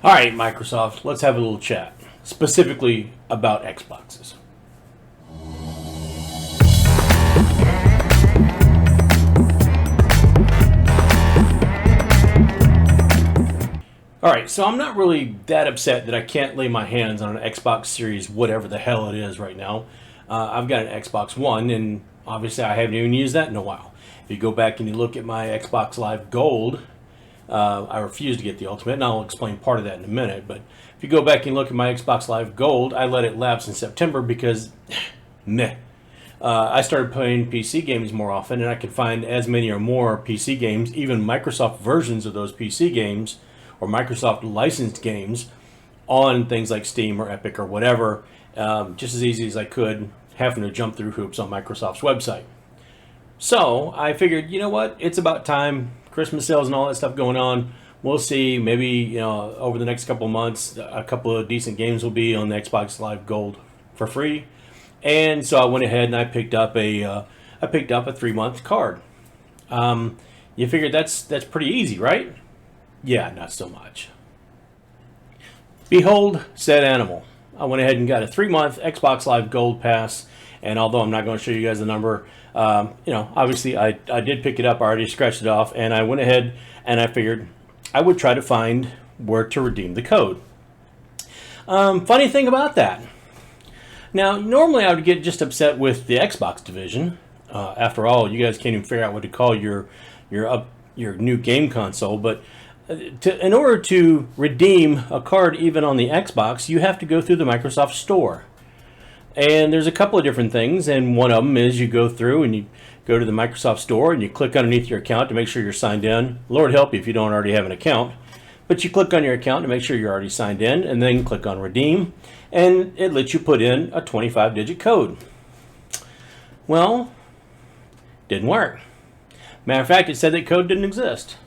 All right, Microsoft, let's have a little chat, specifically about Xboxes. All right, so I'm not really that upset that I can't lay my hands on an Xbox Series, whatever the hell it is right now. I've got an Xbox One, and obviously I haven't even used that in a while. If you go back and you look at my Xbox Live Gold, I refuse to get the Ultimate, and I'll explain part of that in a minute. But if you go back and look at my Xbox Live Gold, I let it lapse in September because, meh. I started playing PC games more often, and I could find as many or more PC games, even Microsoft versions of those PC games, or Microsoft licensed games, on things like Steam or Epic or whatever, just as easy as I could, having to jump through hoops on Microsoft's website. So I figured, you know what, it's about time. Christmas sales and all that stuff going on. We'll see. Maybe over the next couple of months, a couple of decent games will be on the Xbox Live Gold for free. And so I went ahead and I picked up a 3-month card. You figured that's pretty easy, right? Yeah, not so much. Behold said animal. I went ahead and got a 3-month Xbox Live Gold pass, and although I'm not going to show you guys the number, obviously I did pick it up. I already scratched it off, and I went ahead and I figured I would try to find where to redeem the code. Funny thing about that. Now, normally I would get just upset with the Xbox division. After all, you guys can't even figure out what to call your new game console, but in order to redeem a card even on the Xbox, you have to go through the Microsoft Store. And there's a couple of different things, and one of them is you go through and you go to the Microsoft Store and you click underneath your account to make sure you're signed in. Lord help you if you don't already have an account. But you click on your account to make sure you're already signed in, and then click on Redeem, and it lets you put in a 25-digit code. Well, didn't work. Matter of fact, it said that code didn't exist.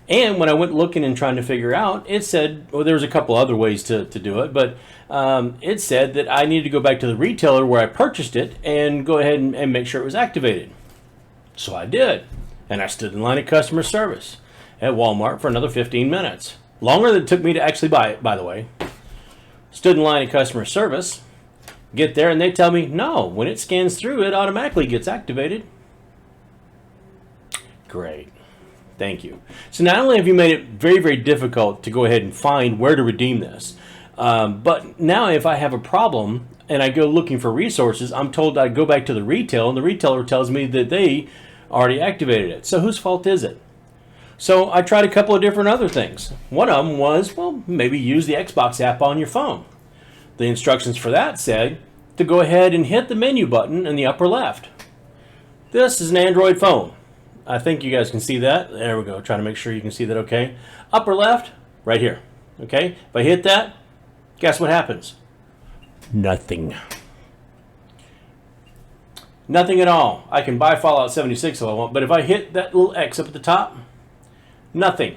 And when I went looking and trying to figure out, it said, well, there was a couple other ways to do it, but it said that I needed to go back to the retailer where I purchased it and go ahead and make sure it was activated. So I did. And I stood in line at customer service at Walmart for another 15 minutes. Longer than it took me to actually buy it, by the way. Stood in line at customer service, get there, and they tell me, no, when it scans through, it automatically gets activated. Great. Thank you. So not only have you made it very, very difficult to go ahead and find where to redeem this, but now if I have a problem and I go looking for resources, I'm told I go back to the retail, and the retailer tells me that they already activated it. So whose fault is it? So I tried a couple of different other things. One of them was, well, maybe use the Xbox app on your phone. The instructions for that said to go ahead and hit the menu button in the upper left. This is an Android phone. I think you guys can see that. There we go. Trying to make sure you can see that okay. Upper left, right here. Okay? If I hit that, guess what happens? Nothing. Nothing at all. I can buy Fallout 76 if I want, but if I hit that little X up at the top, nothing.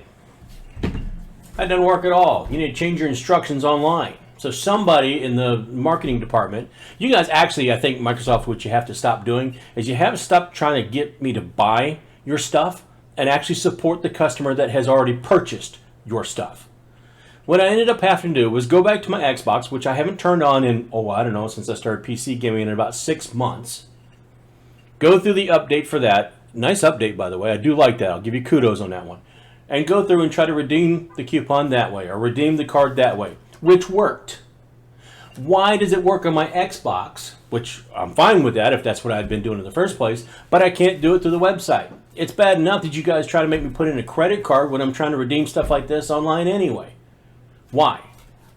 That doesn't work at all. You need to change your instructions online. So somebody in the marketing department, you guys actually, I think Microsoft, what you have to stop doing is you have to stop trying to get me to buy your stuff and actually support the customer that has already purchased your stuff. What I ended up having to do was go back to my Xbox, which I haven't turned on in, I don't know, since I started PC gaming in about 6 months. Go through the update for that. Nice update, by the way. I do like that. I'll give you kudos on that one. And go through and try to redeem the coupon that way, or redeem the card that way, which worked. Why does it work on my Xbox, which I'm fine with that if that's what I'd been doing in the first place, but I can't do it through the website? It's bad enough that you guys try to make me put in a credit card when I'm trying to redeem stuff like this online anyway. Why?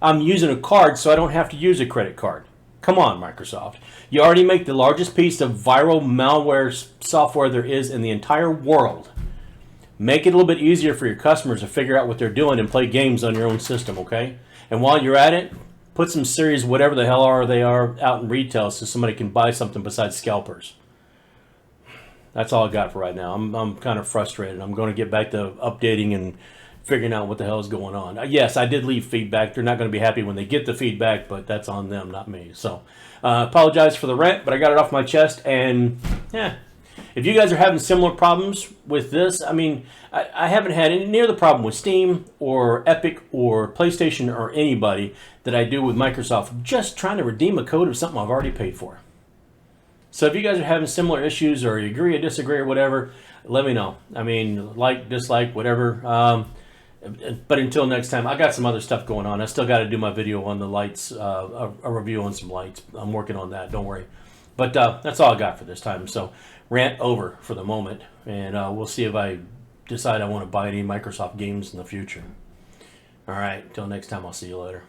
I'm using a card so I don't have to use a credit card. Come on, Microsoft. You already make the largest piece of viral malware software there is in the entire world. Make it a little bit easier for your customers to figure out what they're doing and play games on your own system, okay? And while you're at it, put some serious whatever the hell they are out in retail so somebody can buy something besides scalpers. That's all I got for right now. I'm kind of frustrated. I'm going to get back to updating and figuring out what the hell is going on. Yes, I did leave feedback. They're not going to be happy when they get the feedback, but that's on them, not me. So apologize for the rant, but I got it off my chest, and yeah, If you guys are having similar problems with this, I mean, I haven't had any near the problem with Steam or Epic or PlayStation or anybody that I do with Microsoft, just trying to redeem a code of something I've already paid for. So if you guys are having similar issues or you agree or disagree or whatever, let me know. I mean, like, dislike, whatever. But until next time, I got some other stuff going on. I still got to do my video on the lights, a review on some lights. I'm working on that, don't worry. But that's all I got for this time. So rant over for the moment, and we'll see if I decide I want to buy any Microsoft games in the future. All right, until next time, I'll see you later.